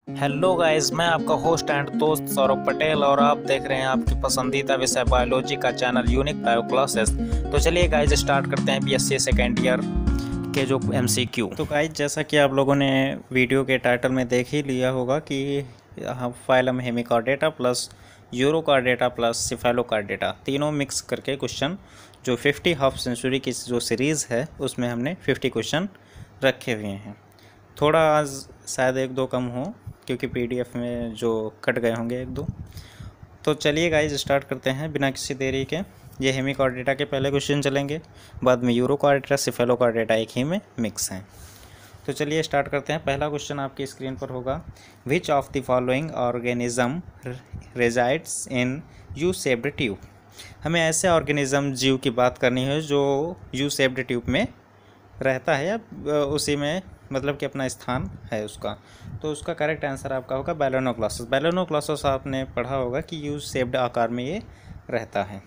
Hello guys, मैं आपका host and दोस्त सौरभ पटेल और आप देख रहे हैं आपकी पसंदीदा विषय बायोलॉजी का चैनल यूनिक बायो क्लासेस। तो चलिए गाइस स्टार्ट करते हैं बीएससी सेकेंड ईयर के जो एमसीक्यू। तो गाइस जैसा कि आप लोगों ने वीडियो के टाइटल में देख ही लिया होगा कि फाइलम हेमिकॉर्डेटा प्लस यूरोकार्डेटा प्लस सिफेलोकार्डेटा तीनों मिक्स करके क्वेश्चन जो 50 हाफ सेंचुरी की जो सीरीज़ है उसमें हमने 50 क्वेश्चन रखे हुए हैं। थोड़ा आज शायद एक दो कम हो क्योंकि पीडीएफ में जो कट गए होंगे एक दो। तो चलिए गाइस स्टार्ट करते हैं बिना किसी देरी के। ये हेमिकॉर्डेटा के पहले क्वेश्चन चलेंगे, बाद में यूरोकार्डेटा सिफेलोकार्डेटा एक ही में मिक्स हैं। तो चलिए स्टार्ट करते हैं। पहला क्वेश्चन आपकी स्क्रीन पर होगा, which of the following organism resides in U shaped tube. हमें ऐसे ऑर्गेनिज्म जीव की बात करनी है जो यू शेप्ड ट्यूब में रहता है या उसी में मतलब कि अपना स्थान है उसका। तो उसका करेक्ट आंसर आपका होगा बैलेनोग्लॉसस। बैलेनोग्लॉसस आपने पढ़ा होगा कि यू शेप्ड आकार में ये रहता है।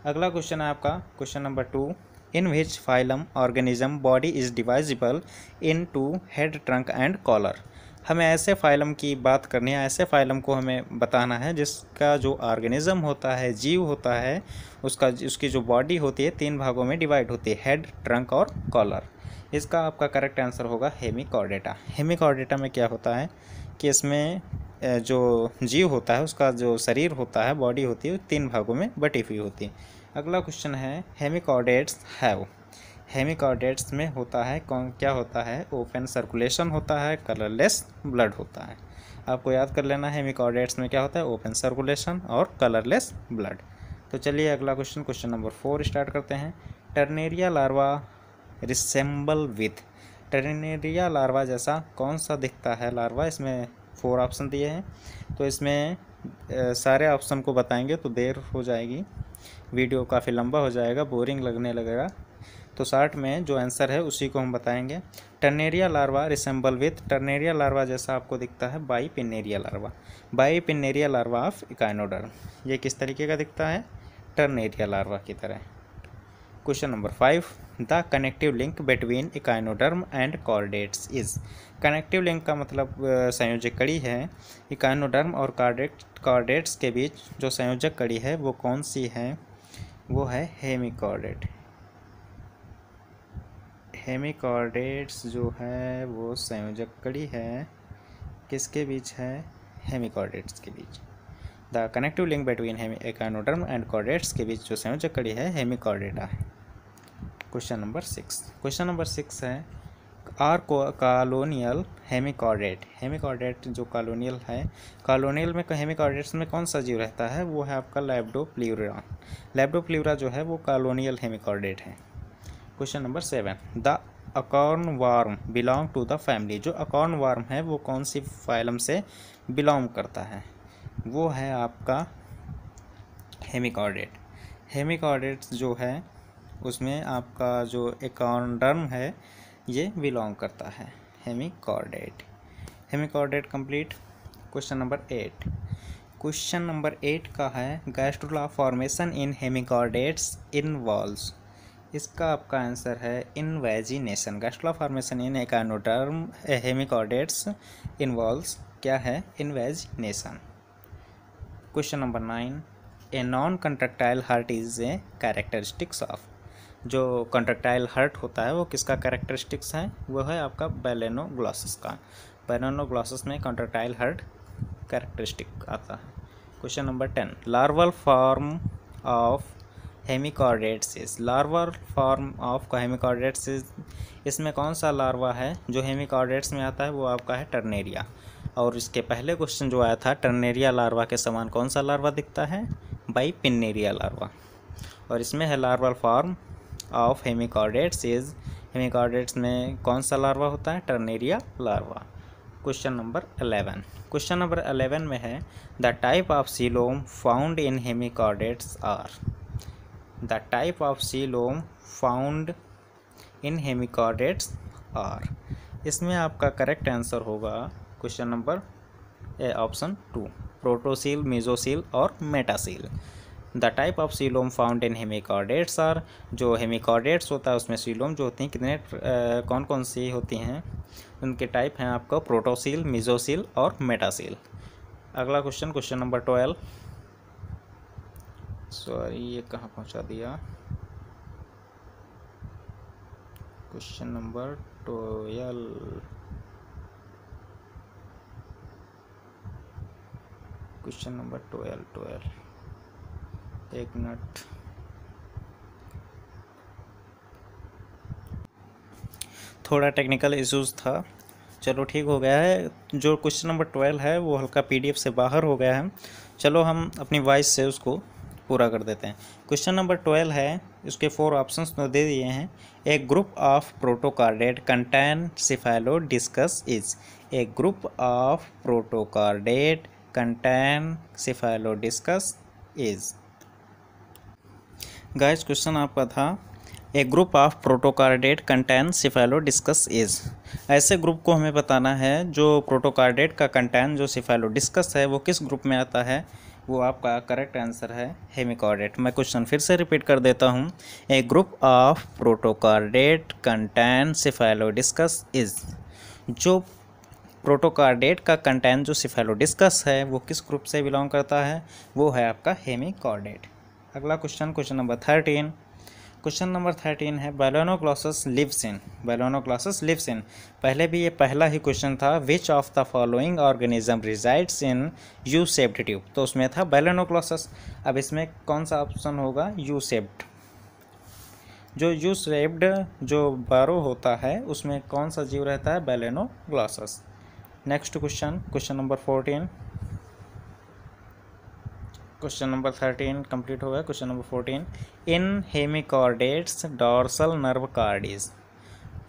अगला क्वेश्चन है आपका question number 2, in which phylum organism body is divisible into head, trunk and collar. हमें ऐसे फाइलम की बात करनी है, ऐसे फाइलम को हमें बताना है जिसका जो ऑर्गेनिज्म होता है, जीव होता है, उसकी जो बॉडी होती है 3 भागों में डिवाइड होती है, हेड, ट्रंक और कॉलर। इसका आपका करेक्ट आंसर होगा हेमिकॉर्डेटा। हेमिकॉर्डेटा में क्या होता है कि इसमें जो जीव होता है उसका जो शरीर होता है, बॉडी होती है, 3 भागों में बटी हुई होती है। अगला क्वेश्चन है, हेमिकॉर्डेट्स हैव। हेमिकॉर्डेट्स में होता है कौन क्या होता है, ओपन सर्कुलेशन होता है, कलरलेस ब्लड होता है। आपको याद कर लेना है हेमिकॉर्डेट्स में क्या होता है, ओपन सर्कुलेशन और कलरलेस ब्लड। तो चलिए अगला क्वेश्चन, क्वेश्चन नंबर 4 स्टार्ट करते हैं। टर्नेरिया लार्वा रिसेंबल विथ। टर्नेरिया लार्वा जैसा कौन सा दिखता है लार्वा। इसमें 4 ऑप्शन दिए हैं, तो इसमें सारे ऑप्शन को बताएंगे तो देर हो जाएगी, वीडियो काफ़ी लंबा हो जाएगा, बोरिंग लगने लगेगा। तो शार्ट में जो आंसर है उसी को हम बताएंगे। टर्नेरिया लार्वा रिसेंबल विथ, टर्नेरिया लार्वा जैसा आपको दिखता है बाईपिन्नेरिया लार्वा। बाईपिन्नेरिया लार्वा ऑफ इकाइनोडर्म, ये किस तरीके का दिखता है, टर्नेरिया लार्वा की तरह। Question number 5, the connective link between echinoderm and chordates is. Connective link का मतलब संयोजक कड़ी है। इकाइनोडर्म और कॉर्डेट्स के बीच जो संयोजक कड़ी है वो कौन सी है, वो है हेमिकॉर्डेट। हेमिकॉर्डेट्स जो है वो संयोजक कड़ी है, किसके बीच है, हेमिकॉर्डेट्स के बीच। The connective link between echinoderm and chordates के बीच जो संयोजक कड़ी है हेमिकॉर्डेटा है। क्वेश्चन नंबर 6, क्वेश्चन नंबर 6 है, आर कॉलोनियल हेमिकॉर्डेट। हेमिकॉर्डेट जो कॉलोनियल है, कॉलोनियल में हेमिकॉर्डेट्स में कौन सा जीव रहता है, वो है आपका लेप्डोप्ल्यूरा। लेप्डोप्ल्यूरा जो है वो कॉलोनियल हेमिकॉर्डेट है। Question number 7, the acorn worm belong to the family. जो अकॉर्न वार्म है वो कौन सी फाइलम से बिलोंग करता है, वो है आपका हेमिकॉर्डेट। हेमिकॉर्डेट्स जो है उसमें आपका जो एकार्डर्म है ये बिलोंग करता है, hemichordate. Hemichordate complete. Question number 8, question number 8 का है, gastrula formation in hemichordates involves. इसका आपका आंसर है invagination. Gastrula formation in acorn worm hemichordates involves क्या है, invagination. Question number 9, a non contractile heart is a characteristics of. जो कंट्रक्टाइल हार्ट होता है वो किसका कैरेक्टरिस्टिक्स है, वो है आपका बैलेनोग्लॉसस का। बैलेनोग्लॉसस में कंट्रक्टाइल हार्ट कैरेक्टरिस्टिक आता है। Question number 10, larval form of hemichordates is. Larval form of hemichordates is, इसमें कौन सा लार्वा है जो हेमिकॉर्डेट्स में आता है, वो आपका है टर्नेरिया। और इसके पहले क्वेश्चन जो आया था, टर्नेरिया लार्वा के समान कौन सा लार्वा दिखता है, बाईपिन्नेरिया लार्वा। और इसमें है larval form of hemichordates is, hemichordates में कौन सा लार्वा होता है, tornaria larva. Question number 11, question number 11 में है, the type of coelom found in hemichordates are. The type of coelom found in hemichordates are. इसमें आपका करेक्ट आंसर होगा question number option 2, protocoel, mesocoel और metacoel. The type of coelom found in hemichordates are, जो hemichordates होता है उसमें coelom जो होती हैं कितने कौन कौन सी होती हैं, उनके टाइप हैं आपका प्रोटोसील, मेसोसील और मेटासील। अगला क्वेश्चन, क्वेश्चन नंबर 12, सॉरी ये कहाँ पहुँचा दिया, क्वेश्चन नंबर 12, क्वेश्चन नंबर 12, एक मिनट, थोड़ा टेक्निकल इश्यूज था, चलो ठीक हो गया है। जो क्वेश्चन नंबर 12 है वो हल्का पीडीएफ से बाहर हो गया है, चलो हम अपनी वॉइस से उसको पूरा कर देते हैं। क्वेश्चन नंबर 12 है, उसके 4 ऑप्शंस तो दे दिए हैं। A group of protochordate contain cephalodiscus is, a group of protochordate contain cephalodiscus is. Guys question आपका था a group of protochordate contain cephalodiscus is, ऐसे ग्रुप को हमें बताना है जो प्रोटोकार्डेट का कंटेन जो सिफालोडिस्कस है वो किस ग्रुप में आता है, वो आपका करेक्ट आंसर है हेमिकॉर्डेट। मैं क्वेश्चन फिर से रिपीट कर देता हूँ, ए group of protochordate contain cephalodiscus is, जो प्रोटोकार्डेट का कंटेन जो सिफालोडिस्कस है वो किस ग्रुप से बिलोंग करता है, वो है आपका हेमिकॉर्डेट। अगला question, question number 13, question number 13 है बैलोनोग्लॉसस लिव्स इन, बैलोनोग्लॉसस लिव्स इन, पहले भी ये पहला ही क्वेश्चन था, विच of the following organism resides in U shaped tube, तो उसमें था बैलोनोग्लॉसस। अब इसमें कौन सा ऑप्शन होगा, यू शेप्ड, जो यू शेप्ड जो बारो होता है उसमें कौन सा जीव रहता है, balanoglossus. Next question, question number 14, question number 13 complete हो गया। Question number 14, in hemichordates dorsal nerve cord is,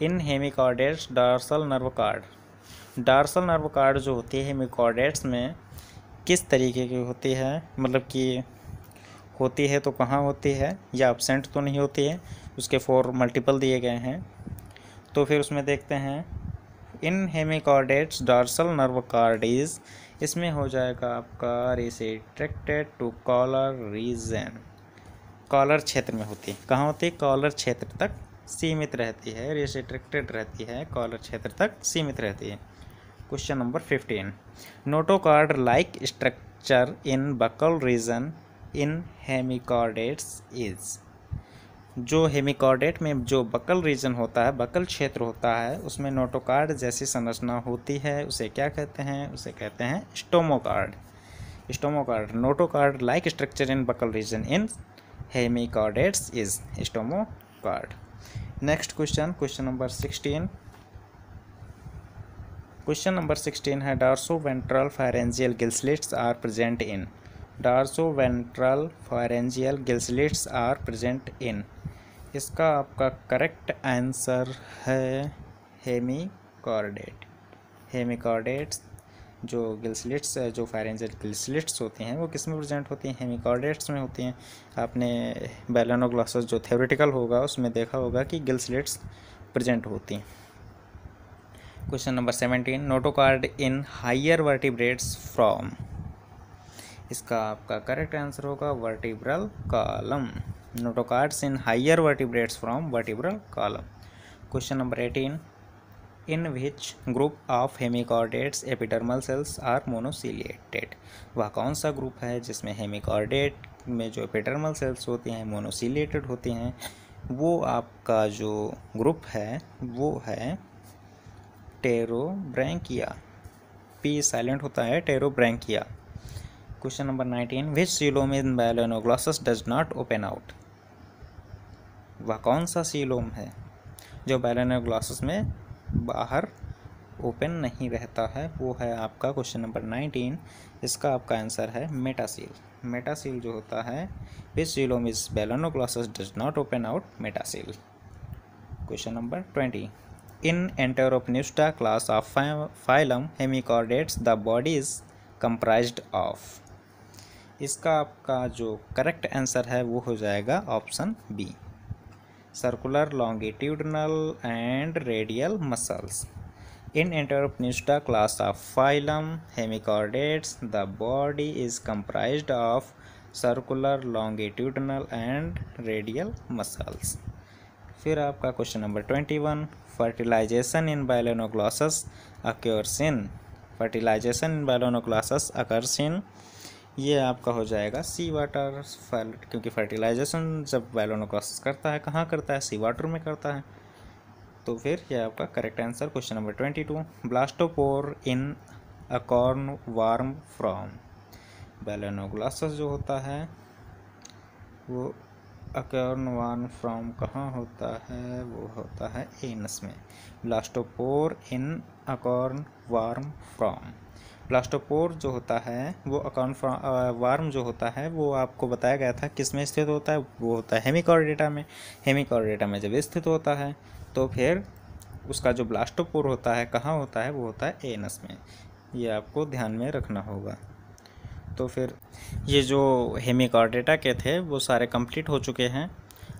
in hemichordates dorsal nerve cord, dorsal nerve cord जो होती है हेमिकॉर्डेट्स में किस तरीके की होती है, मतलब कि होती है तो कहाँ होती है, या एब्सेंट तो नहीं होती है, उसके 4 मल्टीपल दिए गए हैं, तो फिर उसमें देखते हैं in hemichordates dorsal nerve cord is, इसमें हो जाएगा आपका restricted to collar region, collar क्षेत्र में होती है, कहाँ होती है, कॉलर क्षेत्र तक सीमित रहती है, रिस्ट्रिक्टेड रहती है, कॉलर क्षेत्र तक सीमित रहती है। Question number 15, notochord like structure in buccal region in hemichordates is, जो हेमिकॉर्डेट में जो बकल रीजन होता है, बकल क्षेत्र होता है, उसमें नोटोकार्ड जैसी संरचना होती है, उसे क्या कहते हैं, उसे कहते हैं stomochord, stomochord. Notochord like structure in buccal region in hemichordates is stomochord. Next question, question number 16, question number 16 है dorso ventral pharyngeal gill slits are present in, dorso ventral pharyngeal gill slits are present in, इसका आपका correct answer है hemichordate. Hemichordates जो gill slits जो फायरेंजियल gill slits होती हैं वो किस में प्रेजेंट होती हैं, हेमिकॉर्डेट्स में होती हैं। आपने बैलोनोग्लॉसस जो थ्योरेटिकल होगा उसमें देखा होगा कि गिल स्लिट्स प्रेजेंट होती हैं। Question number 17, notochord in higher vertebrates from, इसका आपका करेक्ट आंसर होगा vertebral column, notochords in higher vertebrates from vertebral column. Question number 18, in which group of hemichordates epidermal cells are monociliated, वह कौन सा group है जिसमें हेमिकॉर्डेट में जो एपिडर्मल सेल्स होती हैं मोनोसिलिएटेड होती हैं, वो आपका जो ग्रुप है वो है टेरोब्रैंकिया, पी साइलेंट होता है, pterobranchia. Question number 19, which coelom in balanoglossus does not open out, वह कौन सा सीलोम है जो बैलोनोग्लॉसस में बाहर ओपन नहीं रहता है, वो है आपका क्वेश्चन नंबर 19, इसका आपका आंसर है मेटासील। मेटासील जो होता है, which coelom is balanoglossus does not open out, metacoel. Question number 20, in enteropneusta class of phylum hemichordates the body is comprised of, इसका आपका जो करेक्ट आंसर है वो हो जाएगा option B, circular longitudinal and radial muscles. In enteropneusta class of phylum hemichordates the body is comprised of circular, longitudinal and radial muscles. फिर आपका question number 21, fertilization in balanoglossus occurs in, fertilisation in बाइलोनोग्लॉसस occurs in, ये आपका हो जाएगा सी water, क्योंकि fertilisation जब बाइलोनोग्लॉसस करता है कहाँ करता है, सी वाटर में करता है। तो फिर ये आपका correct answer question number 22, blastopore in acorn worm from, balanoglossus जो होता है वो अकॉर्न वार्म फ्रॉम कहाँ होता है, वो होता है एनस में। Blastopore in अकॉर्न warm from, blastopore जो होता है वो अकॉर्न वार्म जो होता है वो आपको बताया गया था किस में स्थित होता है, वो होता है हेमिकॉर्डेटा में। हेमिकॉर्डेटा में जब स्थित होता है तो फिर उसका जो ब्लास्टोपोर होता है कहाँ होता है, वो होता है एनस में। ये आपको ध्यान में रखना होगा। तो फिर ये जो हेमिकॉर्डेटा के थे वो सारे कंप्लीट हो चुके हैं।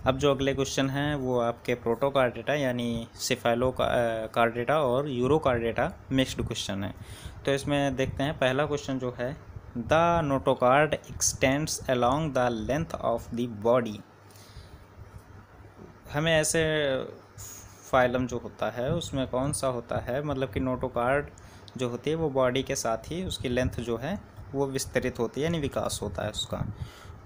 अब जो अगले क्वेश्चन हैं वो आपके प्रोटोकार्डेटा यानी सिफेलो कार्डेटा और यूरोकार्डेटा मिक्स्ड क्वेश्चन है। तो इसमें देखते हैं पहला क्वेश्चन जो है, the notochord x tends along the length of the body. हमें ऐसे फाइलम जो होता है उसमें कौन सा होता है, मतलब कि नोटोकार्ड जो होती है वो बॉडी के साथ ही उसकी लेंथ जो है वो विस्तरित होती है यानी विकास होता है उसका।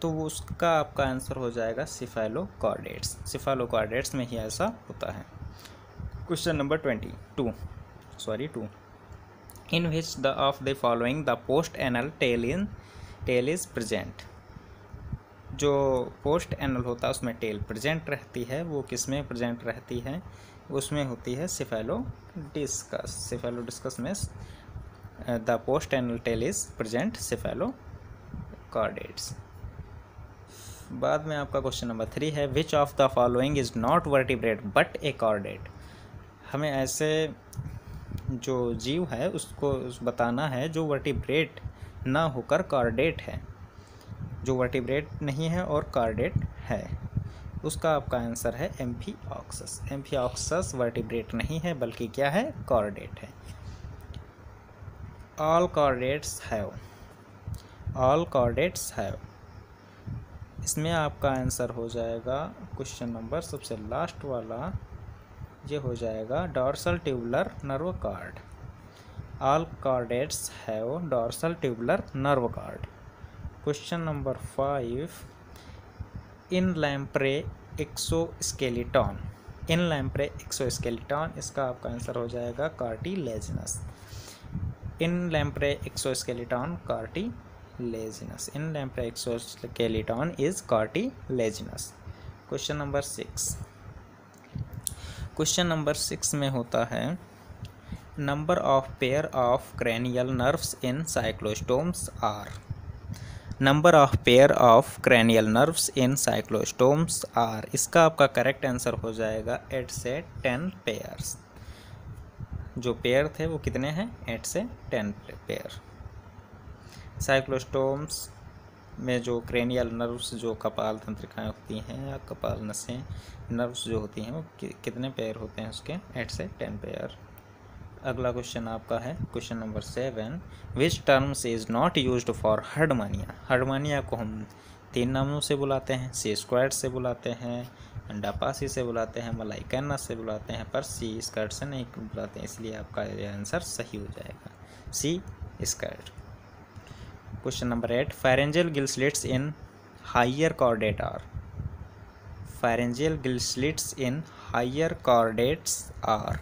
तो वो उसका आपका आंसर हो जाएगा सिफेलोकॉर्डेट्स, सिफेलोकॉर्डेट्स में ही ऐसा होता है। Question number 2, in which the of the following the post anal tail is present. जो पोस्ट एनल होता है उसमें टेल प्रेजेंट रहती है, वो किस में प्रेजेंट रहती है, उसमें होती है सिफेलोडिस्कस। सिफेलोडिस्कस में the post anal tail is present cephalochordates. बाद में आपका क्वेश्चन नंबर 3 है, विच of the following is not vertebrate but A chordate. हमें ऐसे जो जीव है उसको बताना है जो वर्टिब्रेट ना होकर कॉर्डेट है, जो वर्टिब्रेट नहीं है और कॉर्डेट है, उसका आपका आंसर है एम्फिऑक्सस। एम्फिऑक्सस वर्टिब्रेट नहीं है बल्कि क्या है, कॉर्डेट है। ऑल कॉर्डेट्स हैव, इसमें आपका आंसर हो जाएगा क्वेश्चन नंबर सबसे लास्ट वाला, ये हो जाएगा dorsal tubular nerve cord. All chordates have dorsal tubular nerve cord. Question number 5, in lamprey exoskeleton, in lamprey exoskeleton, इसका आपका आंसर हो जाएगा cartilaginous. In lamprey exoskeleton cartilaginous, in lamprey exoskeleton is cartilaginous. Question number 6, question number 6 में होता है, number of pair of cranial nerves in cyclostomes are, number of pair of cranial nerves in cyclostomes are, इसका आपका correct answer हो जाएगा 8 से 10 pairs. जो pair थे वो कितने हैं, 8 से 10 पेयर। साइक्लोस्टोम्स में जो क्रेनियल नर्व्स जो कपाल तंत्रिकाएँ होती हैं या कपाल नसें नर्व्स जो होती हैं वो कितने पेयर होते हैं, उसके 8 से 10 पेयर। अगला क्वेश्चन आपका है question number 7, which terms is not used for Herdmania. Herdmania को हम 3 नामों से बुलाते हैं, सी स्क्वायर्ड से बुलाते हैं, अंडापासी से बुलाते हैं, मलाइकैना से बुलाते हैं, पर सी स्क्वायर्ड से नहीं बुलाते हैं, इसलिए आपका ये आंसर सही हो जाएगा सी squared. Question number 8, pharyngeal gill slits in higher chordate are, pharyngeal gill slits in higher chordates are,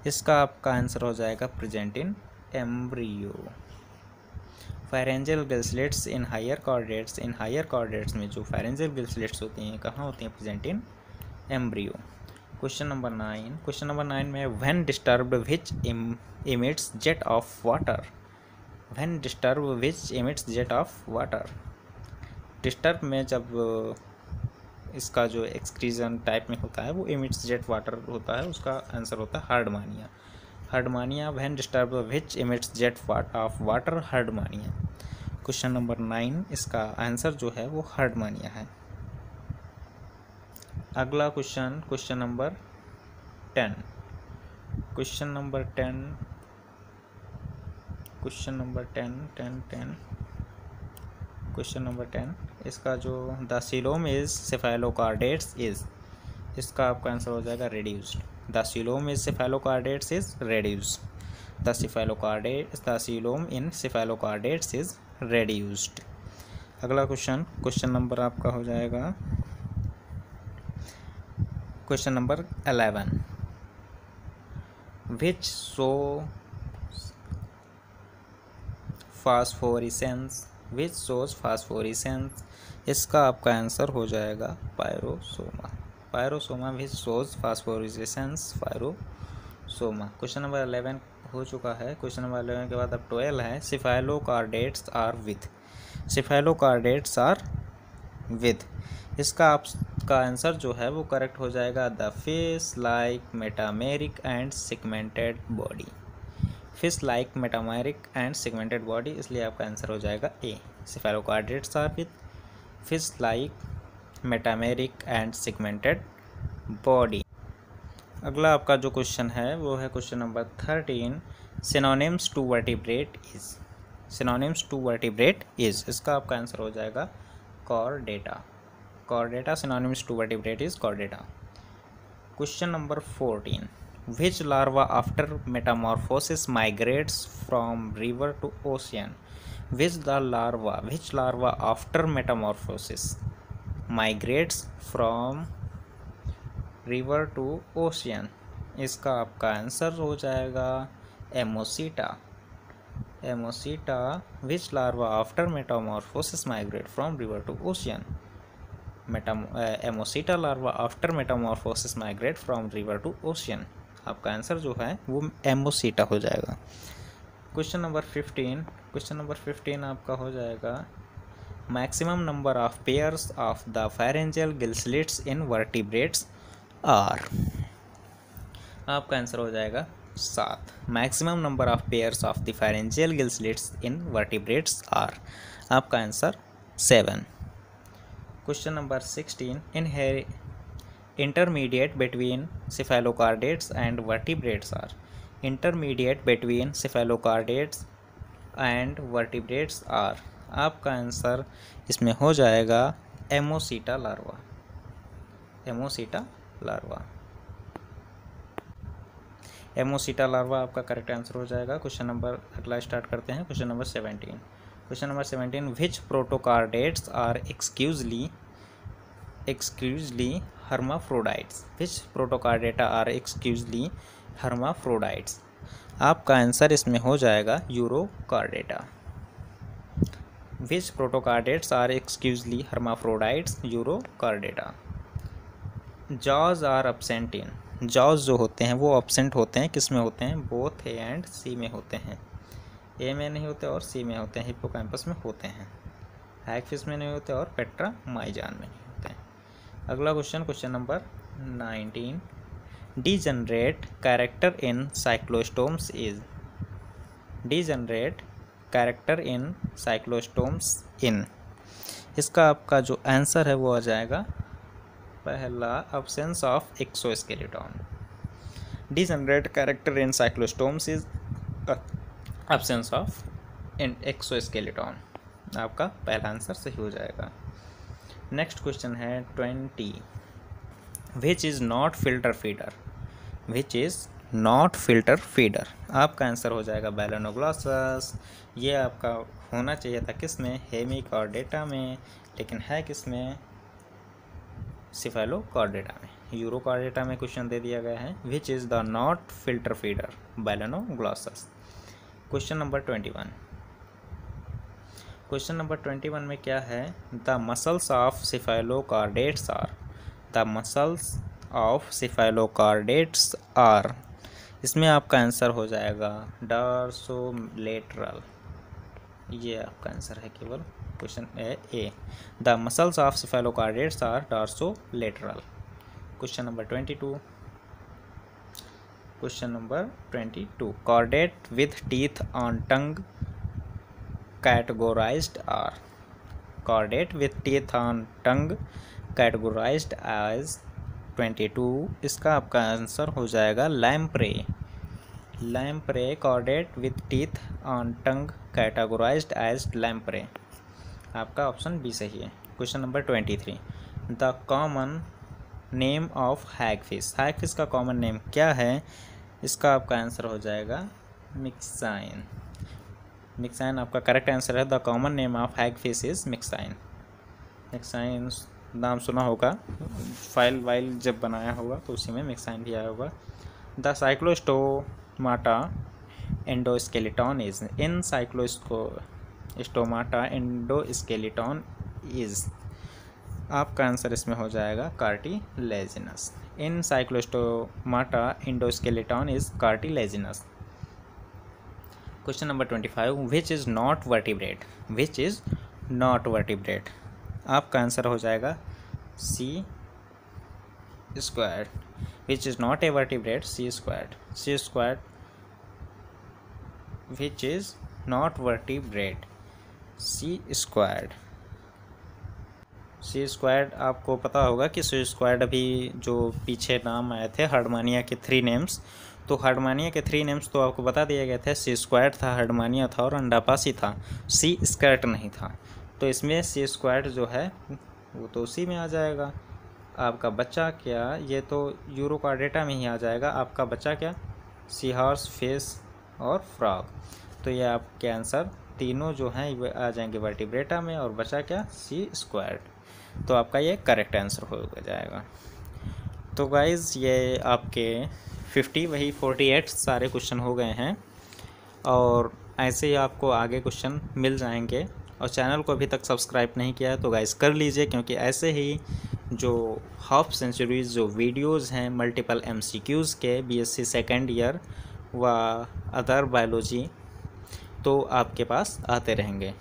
इसका आपका आंसर हो जाएगा present in embryo. Pharyngeal gill slits in higher chordates, in higher chordates में जो फायरेंजियल gill slits होती हैं कहाँ होती हैं, present in embryo. Question number 9, question number 9 में when disturbed which emits jet of water, when disturb which emits jet of water. Disturb में जब इसका जो एक्सक्रीजन टाइप में होता है वो इमिट्स जेट वाटर होता है, उसका आंसर होता है Herdmania. Herdmania when disturb which emits jet of water, Herdmania. Question number 9 इसका आंसर जो है वो हर्डमानिया है। अगला question question number 10, question number 10, question number 10 question number 10 इसका जो the coelom is cephalochordates is, इसका आपका आंसर हो जाएगा reduced. The coelom is cephalochordates is reduced. The coelom in cephalochordates is reduced. अगला क्वेश्चन नंबर आपका हो जाएगा question number 11। Which show phosphorescence, which shows phosphorescence, इसका आपका आंसर हो जाएगा Pyrosoma. Pyrosoma which shows phosphorescence Pyrosoma. Question number 11 हो चुका है। क्वेश्चन नंबर 11 के बाद अब 12 है। Cephalochordates are with, cephalochordates are with, इसका आपका आंसर जो है वो करेक्ट हो जाएगा the fish like metameric and segmented body. Fish like metameric and segmented body, इसलिए आपका आंसर हो जाएगा A. Cephalochordates are with fish like metameric and segmented body. अगला आपका जो क्वेश्चन है वो है question number 13। Synonyms to vertebrate is, synonyms to vertebrate is, इसका आपका आंसर हो जाएगा Chordata. Chordata synonyms to vertebrate is Chordata. Question number 14। Which larva after metamorphosis migrates from river to ocean? Which larva after metamorphosis migrates from river to ocean? इसका आपका answer हो जाएगा ammocoete. Ammocoete which larva after metamorphosis migrate from river to ocean? Ammocoete larva after metamorphosis migrate from river to ocean, आपका answer जो है वो एमोसीटा हो जाएगा। Question number 15। क्वेश्चन नंबर 15 आपका हो जाएगा maximum number of pairs of the pharyngeal gill slits in vertebrates are, आपका आंसर हो जाएगा 7। Maximum number of pairs of the pharyngeal gill slits in vertebrates are, आपका answer 7। Question number 16। Intermediate between cephalochordates and vertebrates are, intermediate between cephalochordates and vertebrates are, आपका answer इसमें हो जाएगा ammocoete larva. Ammocoete larva, ammocoete larva आपका correct answer हो जाएगा। Question number अगला start करते हैं। Question number 17। Question number 17। Which protochordates are exclusively hermaphrodites? Which protocardata are exclusively hermaphrodites? आपका आंसर इसमें हो जाएगा यूरोकार्डेटा। Which protocardates are exclusively hermaphrodites? यूरोकार्डेटा। jaws are absent in, jaws जो होते हैं वो absent होते हैं, किस में होते हैं? बोथ ए एंड सी में होते हैं। ए में नहीं होते और सी में होते हैं, हिप्पोकैम्पस में होते हैं। हैगफिश में नहीं होते और पेट्रा माइजान में नहीं होते हैं। अगला question number 19। Degenerate character in cyclostomes is, degenerate character in cyclostomes in, इसका आपका जो आंसर है वो आ जाएगा पहला absence of exoskeleton. Degenerate character in cyclostomes is absence of exoskeleton, आपका पहला आंसर सही हो जाएगा। नेक्स्ट क्वेश्चन है 20। विच is not filter feeder, which is not filter feeder, आपका आंसर हो जाएगा बैलेनोग्लॉसस। ये आपका होना चाहिए था किस में? हेमिकॉर्डेटा में, लेकिन है किस में? सेफेलोकॉर्डेटा में। यूरोकॉर्डेटा में क्वेश्चन दे दिया गया है। Which is the not filter feeder? Balanoglossus. Question number 21। Question number 21 में क्या है? The muscles of cephalochordates are, the muscles of cephalochordates are, इसमें आपका आंसर हो जाएगा डॉर्सोलेटरल। ये आपका आंसर है केवल question A. The muscles of cephalochordates are dorsolateral. Question number 22। Question number 22। Chordate with teeth on tongue categorized are, chordate with teeth on tongue categorized as 22, इसका आपका आंसर हो जाएगा lamprey. Lamprey chordate with teeth on tongue categorized as lamprey, आपका option B सही है। Question number 23, the common name of hagfish. Hagfish का common name क्या है? इसका आपका आंसर हो जाएगा मिक्साइन। मिक्साइन आपका करेक्ट आंसर है। The common name of hagfish is Myxine. Myxine नाम सुना होगा, फाइल वाइल जब बनाया होगा तो उसी में मिक्साइन भी आया होगा। The cyclostomata endoskeleton is, in cyclostomata endoskeleton is, आपका आंसर इसमें हो जाएगा cartilaginous. In cyclostomata endoskeleton is cartilaginous. Question number 25, which is not vertebrate. Which is not vertebrate, आपका आंसर हो जाएगा सी squirt. Which is not a vertebrate, sea squirt. Sea squirt, which is not vertebrate, sea squirt. Sea squirt आपको पता होगा कि सी squared अभी जो पीछे नाम आए थे हर्डमानिया के 3 नेम्स, तो हर्डमानिया के 3 नेम्स तो आपको बता दिया गया था। सी स्क्वायर्ड था, हर्डमानिया था और अंडापासी था, सी स्कर्ट नहीं था। तो इसमें सी स्क्वायर्ड जो है वो तो उसी में आ जाएगा। आपका बच्चा क्या, ये तो यूरोकार्डेटा में ही आ जाएगा। आपका बच्चा क्या, सी हॉर्स, फिश और फ्रॉग। तो ये आपके आंसर तीनों जो हैं ये आ जाएंगे वर्टिब्रेटा में, और बचा क्या, सी स्क्वायर्ड। तो आपका ये करेक्ट आंसर हो जाएगा। तो गाइज़ ये आपके 50 वही 48 सारे क्वेश्चन हो गए हैं, और ऐसे ही आपको आगे क्वेश्चन मिल जाएंगे। और चैनल को अभी तक सब्सक्राइब नहीं किया है तो गाइज़ कर लीजिए, क्योंकि ऐसे ही जो हाफ सेंचुरीज़ जो वीडियोज़ हैं मल्टीपल MCQs के BSc सेकेंड ईयर व अदर बायोलॉजी, तो आपके पास आते रहेंगे।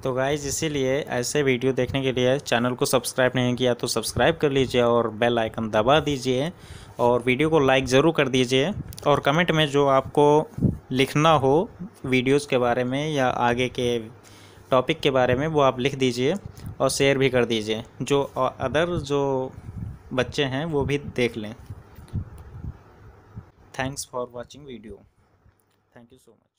तो गाइज़ इसीलिए ऐसे वीडियो देखने के लिए चैनल को सब्सक्राइब नहीं किया तो सब्सक्राइब कर लीजिए और बेल आइकन दबा दीजिए, और वीडियो को लाइक ज़रूर कर दीजिए। और कमेंट में जो आपको लिखना हो वीडियोस के बारे में या आगे के टॉपिक के बारे में वो आप लिख दीजिए, और शेयर भी कर दीजिए, जो अदर जो बच्चे हैं वो भी देख लें। Thanks for watching video. Thank you so much.